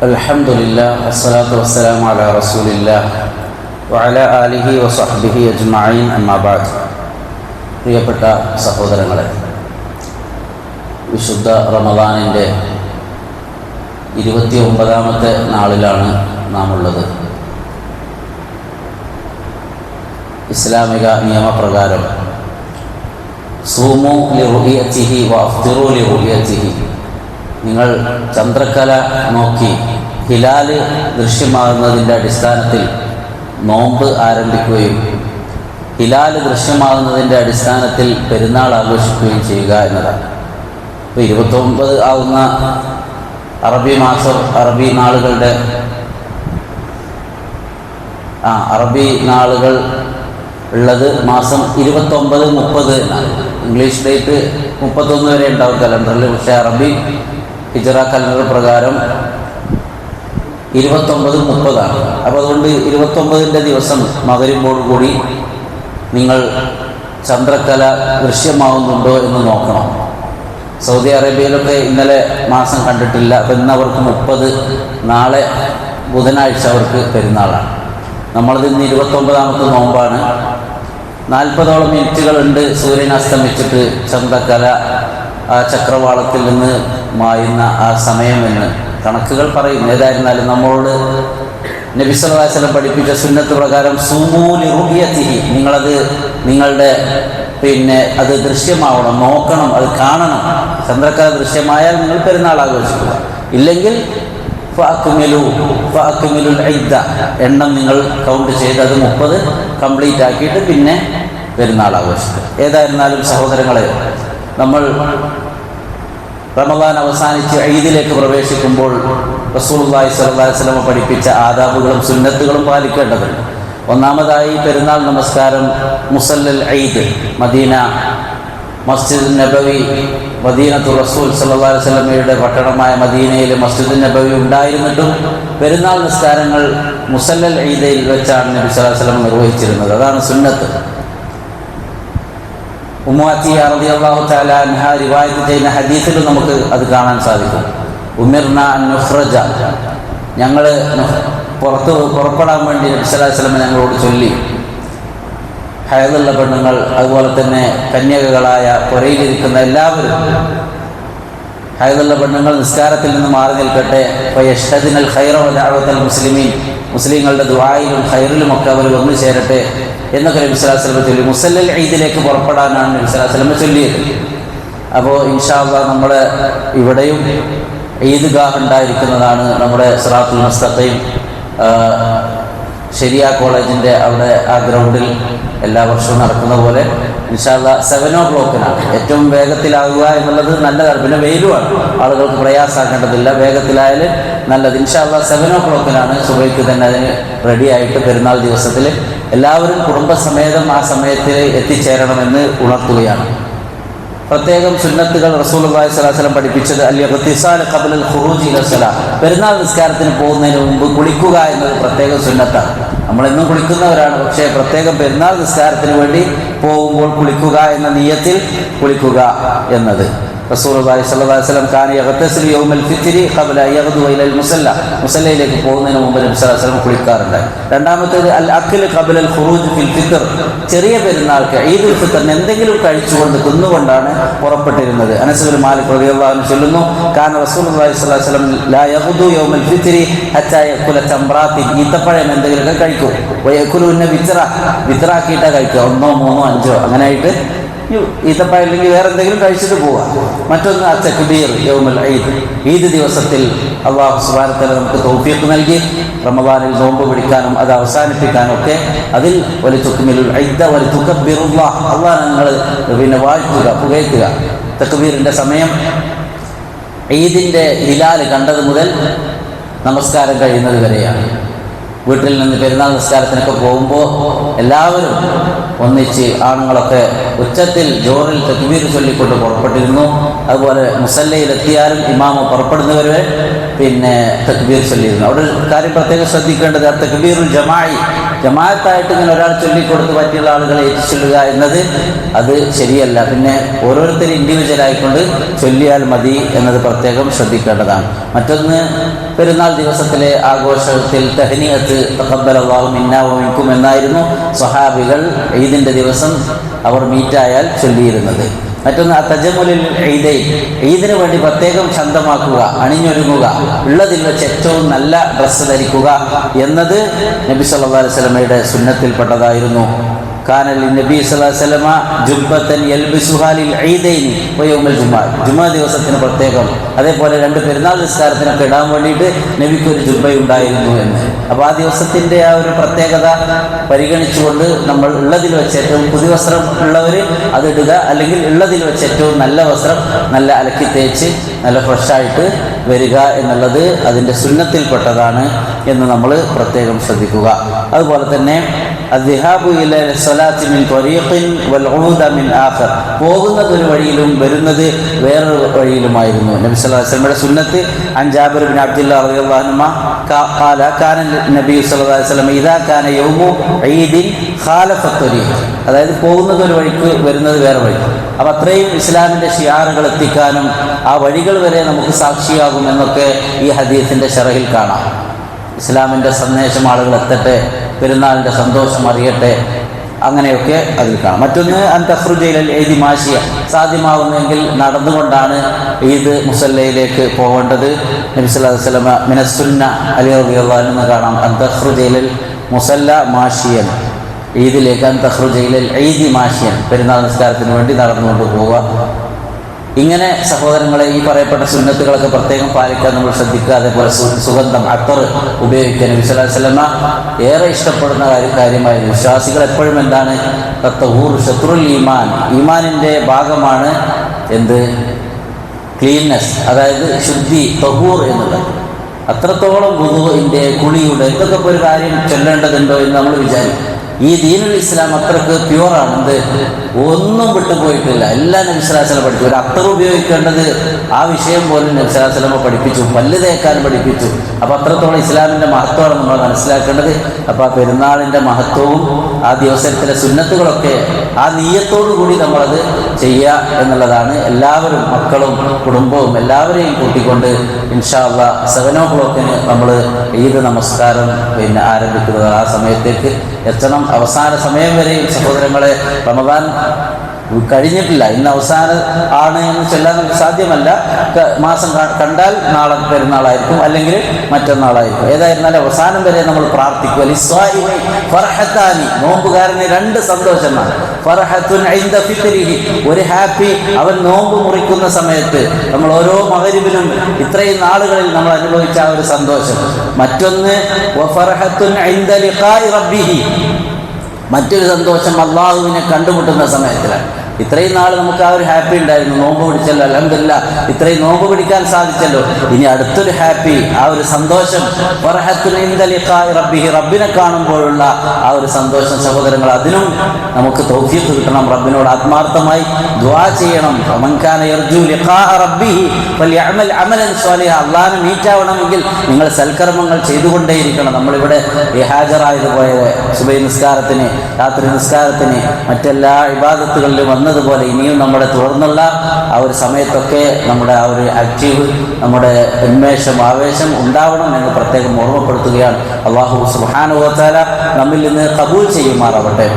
അൽഹംദുലില്ലാഹ് വസ്സലാത്തു വസ്സലാമു അലാ റസൂലില്ലാഹ് വഅലാ ആലിഹി വസഹ്ബിഹി അജ്മഈൻ അമ്മാ ബഅദ്. പ്രിയപ്പെട്ട സഹോദരങ്ങളെ, വിശുദ്ധ റമദാനിൻ്റെ 29ാമത്തെ നാളിലാണ് നാം ഉള്ളത്. ഇസ്ലാമിക നിയമപ്രകാരം സൂമു ലിറുഇയതിഹി വഅഫ്തിറു ലിറുഇയതിഹി, നിങ്ങൾ ചന്ദ്രക്കല നോക്കി ഹിലാല് ദൃശ്യമാകുന്നതിൻ്റെ അടിസ്ഥാനത്തിൽ നോമ്പ് ആരംഭിക്കുകയും ഹിലാല് ദൃശ്യമാകുന്നതിൻ്റെ അടിസ്ഥാനത്തിൽ പെരുന്നാൾ ആഘോഷിക്കുകയും ചെയ്യുക എന്നതാണ്. ഇപ്പോൾ 29 ആകുന്ന അറബി മാസം, അറബി നാളുകൾ ഉള്ളത് മാസം 29, 30 എന്നാണ്. ഇംഗ്ലീഷ് ഡേറ്റ് 31 വരെ ഉണ്ടാവും കലണ്ടറിൽ. പക്ഷേ അറബി ഹിജറ കലണ്ടർ പ്രകാരം 29, 30 അപ്പോൾ അതുകൊണ്ട് 29ൻ്റെ ദിവസം മഗ്‌രിബോട് കൂടി നിങ്ങൾ ചന്ദ്രക്കല ദൃശ്യമാവുന്നുണ്ടോ എന്ന് നോക്കണം. സൗദി അറേബ്യയിലൊക്കെ ഇന്നലെ മാസം കണ്ടിട്ടില്ല. അപ്പോൾ ഇന്ന് അവർക്ക് 30, നാളെ ബുധനാഴ്ച അവർക്ക് പെരുന്നാളാണ്. നമ്മളത് ഇന്ന് 29ാമത്തെ നോമ്പാണ്. 40ഓളം മിനിറ്റുകളുണ്ട് സൂര്യൻ അസ്തമിച്ചിട്ട് ചന്ദ്രക്കല ആ ചക്രവാളത്തിൽ നിന്ന് മായുന്ന ആ സമയം എന്ന് കണക്കുകൾ പറയും. ഏതായിരുന്നാലും നമ്മളോട് നബി സല്ലല്ലാഹു അലൈഹി വസല്ലം പഠിപ്പിച്ച സുന്നത്ത് പ്രകാരം സൂമൂ ലിറുഇയതിഹി, നിങ്ങളുടെ അത് ദൃശ്യമാവണം, നോക്കണം, അത് കാണണം. ചന്ദ്രക്കല ദൃശ്യമായാൽ നിങ്ങൾ പെരുന്നാൾ ആഘോഷിക്കുക. ഇല്ലെങ്കിൽ ഫഅക്മിലുൽ ഇദ്ദ, എണ്ണം നിങ്ങൾ കൗണ്ട് ചെയ്ത് അത് 30 കംപ്ലീറ്റ് ആക്കിയിട്ട് പിന്നെ പെരുന്നാൾ ആഘോഷിക്കുക. ഏതായിരുന്നാലും സഹോദരങ്ങളെ, നമ്മൾ റമദാൻ അവസാനിച്ച് ഈദിലേക്ക് പ്രവേശിക്കുമ്പോൾ റസൂലുള്ളാഹി സ്വല്ലല്ലാഹു അലൈഹി വസല്ലം പഠിപ്പിച്ച ആദാബുകളും സുന്നത്തുകളും പാലിക്കേണ്ടതുണ്ട്. ഒന്നാമതായി പെരുന്നാൾ നമസ്കാരം മുസല്ലൽ ഈദ്, മദീന മസ്ജിദ് നബവി, മദീനത്തു റസൂൽ സല്ലല്ലാഹു അലൈഹി വസല്ലമയുടെ പട്ടണമായ മദീനയിൽ മസ്ജിദ് നബവി ഉണ്ടായിരുന്നിട്ടും പെരുന്നാൾ നിസ്കാരങ്ങൾ മുസല്ലൽ ഈദയിൽ വെച്ചാണ് നബി സല്ലല്ലാഹു അലൈഹി വസല്ലം നിർവഹിച്ചിരുന്നത്. അതാണ് സുന്നത്ത്. ഉമ്മു അത്തിയ റളിയല്ലാഹു തആല അൻഹ റിവായത്ത് ചെയ്യുന്ന ഹദീസിൽ നമുക്ക് അത് കാണാൻ സാധിക്കും. ഉമിർന അൻ നുഖ്റജ, ഞങ്ങൾ പുറപ്പെടാൻ വേണ്ടി നബി സല്ലല്ലാഹു അലൈഹി വസല്ലം ഞങ്ങളോട് ചൊല്ലി. ഹയദുള്ള പെണ്ണുങ്ങൾ, അതുപോലെ തന്നെ കന്യകകളായ പുരയിലിരിക്കുന്ന എല്ലാവരും, ഹയദുള്ള പെണ്ണുങ്ങൾ നിസ്കാരത്തിൽ നിന്ന് മാറി നിൽക്കട്ടെ. ഫയഷ്ഹദിനൽ ഖൈറ വദഅവതൽ മുസ്ലിമീൻ, മുസ്ലിങ്ങളുടെ ദുആയിലും ഖൈറിലുമൊക്കെ അവർ വന്നു ചേരട്ടെ എന്നൊക്കെ നബി സല്ലല്ലാഹു അലൈഹി വസല്ലം ചൊല്ലി. മുസല്ലൽ ഈദിലേക്ക് പുറപ്പെടാനാണ് നബി സല്ലല്ലാഹു അലൈഹി വസല്ലം ചൊല്ലിയത്. അപ്പോൾ ഇൻഷാ അല്ലാഹ് നമ്മുടെ ഇവിടെയും ഈദ്ഗാഹ് ഉണ്ടായിരിക്കുന്നതാണ്. നമ്മുടെ സിറാത്തുൽ മുസ്തഖീം ശരിയ കോളേജിൻ്റെ അവിടെ ആ ഗ്രൗണ്ടിൽ എല്ലാ വർഷവും നടക്കുന്ന പോലെ ഇൻഷാ അല്ലാഹ് 7 o'clock ഏറ്റവും വേഗത്തിലാകുക എന്നുള്ളത് നല്ലതാണ്. പിന്നെ വെയിലുമാണ്, ആളുകൾക്ക് പ്രയാസമാക്കേണ്ടതില്ല, വേഗത്തിലായാൽ നല്ലത്. ഇൻഷാ അല്ലാഹ് 7 o'clock സുബഹിക്ക് തന്നെ അതിന് റെഡിയായിട്ട് പെരുന്നാൾ ദിവസത്തിൽ എല്ലാവരും കുടുംബസമേതം ആ സമയത്തിൽ എത്തിച്ചേരണമെന്ന് ഉണർത്തുകയാണ്. പ്രത്യേകം സുന്നത്തുകൾ റസൂലുള്ളാഹി സ്വല്ലല്ലാഹു അലൈഹി വസല്ലം പഠിപ്പിച്ചത് അൽ-ഇഗ്തിസാൽ ഖബ്ലൽ ഖുറൂജ് ഇല സ്വലാ, പെരുന്നാൾ നിസ്കാരത്തിന് പോകുന്നതിന് മുമ്പ് കുളിക്കുക എന്നത് പ്രത്യേക സുന്നത്താണ്. നമ്മളെന്നും കുളിക്കുന്നവരാണ്, പക്ഷേ പ്രത്യേകം പെരുന്നാൾ നിസ്കാരത്തിന് വേണ്ടി പോകുമ്പോൾ കുളിക്കുക എന്ന നിയ്യത്തിൽ കുളിക്കുക എന്നത്. റസൂലുള്ളാഹി സ്വല്ലല്ലാഹു അലൈഹി വസല്ലം കാന യഗ്തസിലു യൗമൽ ഫിത്രി ഖബ്ല യഗ്ദു ഇലൽ മുസല്ല, മുസല്ലയിലേക്ക് പോകുന്നതിന് മുമ്പ് നബി സല്ലല്ലാഹു അലൈഹി വസല്ലം കുളിക്കാറുണ്ട്. രണ്ടാമത്തേത് അൽ അക്ൽ ഖബ്ലൽ ഖുറൂജ് ഫിൽ ഫിത്ർ, ചെറിയ പെരുന്നാൾക്ക് ഈദുൽ ഫിത്റിന് എന്തെങ്കിലും കഴിച്ചുകൊണ്ട് തിന്നുകൊണ്ടാണ് പുറപ്പെട്ടിരുന്നത്. അനസ് ബിൻ മാലിക് റളിയല്ലാഹു അൻഹു ചൊല്ലുന്നു, കാന റസൂലുള്ളാഹി സ്വല്ലല്ലാഹു അലൈഹി വസല്ലം ലാ യഗ്ദു യൗമൽ ഫിത്രി ഹത്താ യഅകുല തംറാത്തിൻ, ഈത്തപ്പഴം എന്തെങ്കിലുമൊക്കെ കഴിക്കും. വയഅകുലുന്ന വിത്റാക്കിയിട്ടാണ് കഴിക്കുക, 1, 3, 5 അങ്ങനെയായിട്ട് ഈത്തപ്പഴം ഇല്ലെങ്കിൽ വേറെ എന്തെങ്കിലും കഴിച്ചിട്ട് പോവുക. മറ്റൊന്ന് അത്തക്ബീർ യൗമുൽ ഈദ്, ഈദ് ദിവസത്തിൽ അല്ലാഹു സുബ്ഹാനഹു വ തആല നമുക്ക് തൗഫീഖ് നൽകി റമദാനിൽ നോമ്പ് പിടിക്കാനും അത് അവസാനിപ്പിക്കാനും ഒക്കെ. അതിൽ വലിതുക്മിലുൽ ഇദ്ദ വലിതുകബ്ബിറുല്ലാഹ്, അല്ലാഹ് നിങ്ങൾ വാഴ്ത്തുക, പുകഴ്ത്തുക. തക്ബീറിൻ്റെ സമയം ഈദിൻ്റെ ഹിലാൽ കണ്ടത് മുതൽ നമസ്കാരം കഴിയുന്നത് വരെയാണ്. വീട്ടിൽ നിന്ന് പെരുന്നാൾ നിസ്കാരത്തിനൊക്കെ പോകുമ്പോൾ എല്ലാവരും ഒന്നിച്ച് ആണുങ്ങളൊക്കെ ഉച്ചത്തിൽ ജോറിൽ തക്ബീർ ചൊല്ലിക്കൊണ്ട് പുറപ്പെട്ടിരുന്നു. അതുപോലെ മുസല്ലയിലെത്തിയാലും ഇമാമ പുറപ്പെടുന്നവരെ തക്ബീർ ചൊല്ലിയിരുന്നു. അവിടെ ഒരു കാര്യം പ്രത്യേകം ശ്രദ്ധിക്കേണ്ടത് തക്ബീറുൽ ജമാഇ, ജമാഅത്തായിട്ട് ഇങ്ങനെ ഒരാൾ ചൊല്ലിക്കൊടുത്ത് പറ്റിയുള്ള ആളുകളെ ഏറ്റുചൊല്ലുക എന്നത് അത് ശരിയല്ല. പിന്നെ ഓരോരുത്തരും ഇൻഡിവിജ്വൽ ആയിക്കൊണ്ട് ചൊല്ലിയാൽ മതി എന്നത് പ്രത്യേകം ശ്രദ്ധിക്കേണ്ടതാണ്. മറ്റൊന്ന്, പെരുന്നാൾ ദിവസത്തിലെ ആഘോഷത്തിൽ തഹ്നിയത്ത് തഖബ്ബലല്ലാഹു മിന്നാ വ മിൻകും എന്നായിരുന്നു സ്വഹാബികൾ ഈദിൻ്റെ ദിവസം അവർ മീറ്റായാൽ ചൊല്ലിയിരുന്നത്. മറ്റൊന്ന് തജമ്മുലിൽ ഈദൈൻ, ഈദിന് വേണ്ടി പ്രത്യേകം ചന്തമാക്കുക, അണിഞ്ഞൊരുങ്ങുക, ഉള്ളതിൽ വെച്ച് ഏറ്റവും നല്ല ഡ്രസ്സ് ധരിക്കുക എന്നത് നബി സല്ലല്ലാഹു അലൈഹി വസല്ലമയുടെ സുന്നത്തിൽപ്പെട്ടതായിരുന്നു. കാനൽ നബി സല്ലല്ലാഹു അലൈഹി വസല്ലമ ജുബ്ബത്തൻ യൽബിസുഹാ ലിൽ ഈദൈനി വ യൗമൽ ജുമുഅ, ജുമുഅ ദിവസത്തിന് പ്രത്യേകം, അതേപോലെ 2 പെരുന്നാൾ നിസ്കാരത്തിനൊക്കെ ഇടാൻ വേണ്ടിയിട്ട് നബിക്ക് ഒരു ജുബ്ബയുണ്ടായിരുന്നു എന്ന്. അപ്പോൾ ആ ദിവസത്തിൻ്റെ ആ ഒരു പ്രത്യേകത പരിഗണിച്ചുകൊണ്ട് നമ്മൾ ഉള്ളതിൽ വെച്ച് ഏറ്റവും പുതിയ വസ്ത്രം ഉള്ളവർ അതിടുക, അല്ലെങ്കിൽ ഉള്ളതിൽ വെച്ച് ഏറ്റവും നല്ല വസ്ത്രം നല്ല അലക്കി തേച്ച് നല്ല ഫ്രഷായിട്ട് വരിക എന്നുള്ളത് അതിൻ്റെ സുന്നത്തിൽപ്പെട്ടതാണ് എന്ന് നമ്മൾ പ്രത്യേകം ശ്രദ്ധിക്കുക. അതുപോലെ തന്നെ അദ്ദിഹാബു ഇലാ സ്വലാത്തി മിൻ ത്വരീഖിൻ വൽ ഉഊദ മിൻ ആഖർ, പോകുന്നത് ഒരു വഴിയിലും വരുന്നത് വേറൊരു വഴിയിലുമായിരുന്നു. നബി സല്ലല്ലാഹു അലൈഹി വസല്ലമയുടെ സുന്നത്ത് അൻ ജാബിർ ബിൻ അബ്ദുല്ലാഹ് റളിയല്ലാഹു അൻഹു ഖാല കാന നബി സല്ലല്ലാഹു അലൈഹി വസല്ലം ഇദാ കാന യൗമു ഈദിൻ ഖാലഫ ത്വരീഖ്, അതായത് പോകുന്നത് ഒരു വഴിക്ക് വരുന്നത് വേറെ വഴി. അപ്പോൾ അത്രയും ഇസ്ലാമിൻ്റെ ഷിയാറുകൾ എത്തിക്കാനും ആ വഴികൾ വരെ നമുക്ക് സാക്ഷിയാകും എന്നൊക്കെ ഈ ഹദീസിൻ്റെ ശറഹിൽ കാണാം. ഇസ്ലാമിൻ്റെ സന്ദേശം ആളുകൾ എത്തട്ടെ, പെരുന്നാളിൻ്റെ സന്തോഷം അറിയട്ടെ, അങ്ങനെയൊക്കെ അതിൽ കാണാം. മറ്റൊന്ന് അൻ തഖ്റുജയിൽ ഈദി മാഷിയ, സാധ്യമാവുന്നെങ്കിൽ നടന്നുകൊണ്ടാണ് ഈദ് മുസല്ലയിലേക്ക് പോകേണ്ടത്. നബി സല്ലല്ലാഹു അലൈഹി വസല്ലം മിനസ്സുന്ന അലി റളിയല്ലാഹു അൻഹു കാണാം അൻ തഖ്റുജയിൽ മുസല്ല മാഷിയൻ, ഈദിലേക്ക് അൻ തഖ്റുജയിൽ ഈദി മാഷിയൻ, പെരുന്നാൾ നിസ്കാരത്തിന് വേണ്ടി നടന്നുകൊണ്ട് പോവുക. ഇങ്ങനെ സഹോദരങ്ങളെ ഈ പറയപ്പെട്ട സുന്നത്തുകളൊക്കെ പ്രത്യേകം പാലിക്കാൻ നമ്മൾ ശ്രദ്ധിക്കുക. അതേപോലെ സുഗന്ധം അത്തർ ഉപയോഗിക്കാൻ നബി സല്ലല്ലാഹു അലൈഹി വസല്ലം ഏറെ ഇഷ്ടപ്പെടുന്ന കാര്യമായിരുന്നു. വിശ്വാസികൾ എപ്പോഴും എന്താണ്, തത്തഹൂർ ശത്രുൽ ഈമാൻ, ഈമാനിൻ്റെ ഭാഗമാണ് എന്ത്, ക്ലീൻനെസ്, അതായത് ശുദ്ധി, തഹൂർ എന്നുള്ളത്. അത്രത്തോളം വുദൂഇൻ്റെ, കുളിയുടെ, ഇതൊക്കെ ഒരു കാര്യം ചൊല്ലേണ്ടതുണ്ടോ എന്ന് നമ്മൾ വിചാരിക്കും. ഈ ദീനുൽ ഇസ്ലാം അത്രക്ക് പ്യുവറാണ്. എന്ത്, ഒന്നും വിട്ടുപോയിട്ടില്ല, എല്ലാം നബി സല്ലല്ലാഹു അലൈഹി വസല്ലം പഠിച്ചു. ഒരു അത്തർ ഉപയോഗിക്കേണ്ടത് ആ വിഷയം പോലും നബി സല്ലല്ലാഹു അലൈഹി വസല്ലം പഠിപ്പിച്ചു, പല്ല് തേക്കാൻ പഠിപ്പിച്ചു. അപ്പോൾ അത്രത്തോളം ഇസ്ലാമിൻ്റെ മഹത്വമാണ് നമ്മൾ മനസ്സിലാക്കേണ്ടത്. അപ്പോൾ ആ പെരുന്നാളിൻ്റെ മഹത്വവും ആ ദിവസത്തിലെ സുന്നത്തുകളൊക്കെ ആ നീയത്തോടു കൂടി നമ്മളത് ചെയ്യുക എന്നുള്ളതാണ്. എല്ലാവരും, മക്കളും കുടുംബവും എല്ലാവരെയും കൂട്ടിക്കൊണ്ട് ഇൻഷാ അല്ലാഹ് 7 o'clock നമ്മൾ ഈദ് നമസ്കാരം ആരംഭിക്കുന്നത്. ആ സമയത്തേക്ക് എത്തണം. അവസാന സമയം വരെയും സഹോദരങ്ങളെ, റമദാൻ കഴിഞ്ഞിട്ടില്ല, ഇന്ന് അവസാനം ആണ് എന്ന് ചൊല്ലാൻ നമുക്ക് സാധ്യമല്ല. മാസം കണ്ടാൽ നാളെ പെരുന്നാളായിരിക്കും, അല്ലെങ്കിൽ മറ്റന്നാളായിരിക്കും. ഏതായിരുന്നാലും അവസാനം വരെ നമ്മൾ പ്രാർത്ഥിക്കുക. നോമ്പുകാരന് 2 സന്തോഷമാണ്. ഫർഹത്തുൻ ഇൻദ ഫിത്രിഹി, ഒരു ഹാപ്പി അവൻ നോമ്പ് മുറിക്കുന്ന സമയത്ത്, നമ്മൾ ഓരോ മഗ്‌രിബിലും ഇത്രയും നാളുകളിൽ നമ്മൾ അനുഭവിച്ച ആ ഒരു സന്തോഷം. മറ്റൊന്ന് വഫർഹത്തുൻ ഇൻദ ലിഖാഇ റബ്ബിഹി, മറ്റൊരു സന്തോഷം അള്ളാഹുവിനെ കണ്ടുമുട്ടുന്ന സമയത്തിലാണ്. ഇത്രയും നാൾ നമുക്ക് ആ ഒരു ഹാപ്പി ഉണ്ടായിരുന്നു, നോമ്പ് പിടിച്ചല്ലോ, അൽഹംദുലില്ലാ ഇത്രയും നോമ്പ് പിടിക്കാൻ സാധിച്ചല്ലോ. ഇനി അടുത്തൊരു ഹാപ്പി, ആ ഒരു സന്തോഷം, ഫർഹത്തുൻ ഇൻദ ലിഖാഇ റബ്ബിഹി, റബ്ബിനെ കാണുമ്പോഴുള്ള ആ ഒരു സന്തോഷം. സഹോദരങ്ങൾ, അതിനും നമുക്ക് തൗഫീഖ് കിട്ടണം. റബ്ബിനോട് ആത്മാർത്ഥമായി ദുആ ചെയ്യണം. മൻ കാന യർജു ലിഖാഅ റബ്ബിഹി ഫൽയഅമൽ അമലൻ സ്വാലിഹ, അല്ലാഹുവിനെ മീറ്റാവണമെങ്കിൽ നിങ്ങൾ സൽക്കർമ്മങ്ങൾ ചെയ്തുകൊണ്ടേയിരിക്കണം. നമ്മളിവിടെ ഹാജറായതുപോലെ സുബഹി നിസ്കാരത്തിന്, രാത്രി നിസ്കാരത്തിന്, മറ്റെല്ലാ ഇബാദത്തുകളിലും വന്നതുപോലെ ഇനിയും നമ്മുടെ തുടർന്നുള്ള ആ ഒരു സമയത്തൊക്കെ നമ്മുടെ ആ ഒരു ആക്റ്റീവ്, നമ്മുടെ ഉന്മേഷം, ആവേശം ഉണ്ടാവണം എന്ന് പ്രത്യേകം ഓർമ്മപ്പെടുത്തുകയാണ്. അല്ലാഹു സുബ്ഹാനഹു വ തആല നമ്മിൽ നിന്ന് ഖബൂൽ ചെയ്യുമാറാവട്ടെ.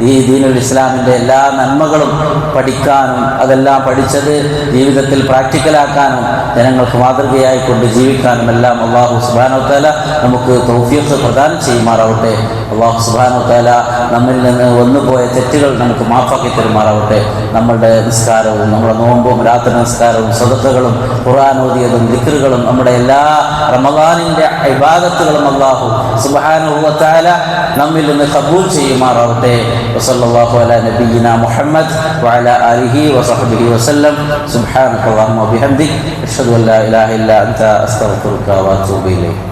ഈ ദീനുൽ ഇസ്ലാമിൻ്റെ എല്ലാ നന്മകളും പഠിക്കാനും അതെല്ലാം പഠിച്ചത് ജീവിതത്തിൽ പ്രാക്ടിക്കലാക്കാനും ജനങ്ങൾക്ക് മാതൃകയായിക്കൊണ്ട് ജീവിക്കാനും എല്ലാം അല്ലാഹു സുബ്ഹാനഹു വ തആല നമുക്ക് തൗഫീഖ് പ്രദാനം ചെയ്യുമാറാവട്ടെ. അല്ലാഹു സുബ്ഹാനഹു വ തആല നമ്മിൽ നിന്ന് വന്നുപോയ തെറ്റുകൾ നമുക്ക് മാഫാക്കി തരുമാറാവട്ടെ. നമ്മളുടെ നിസ്കാരവും, നമ്മുടെ നോമ്പും, രാത്രി നിസ്കാരവും, സദഖകളും, ഖുർആൻ ഓതിയതും, ദിക്റുകളും, നമ്മുടെ എല്ലാ റമദാനിൻ്റെ ഇബാദത്തുകളും അല്ലാഹു സുബ്ഹാനഹു വ തആല നമ്മിൽ നിന്ന് ഖബൂൽ ചെയ്യുമാറാവട്ടെ. വസല്ലല്ലാഹു അലാ നബിയിനാ മുഹമ്മദ് വഅലാ ആലിഹി വസഹ്ബിഹി വസല്ലം. സുബ്ഹാനക അല്ലാഹുമ്മ വബിഹംദിക അഷ്ഹദു അൻ ലാ ഇലാഹ ഇല്ലാ അൻത അസ്തഗ്ഫിറുക വഅതൂബു ഇലൈക്.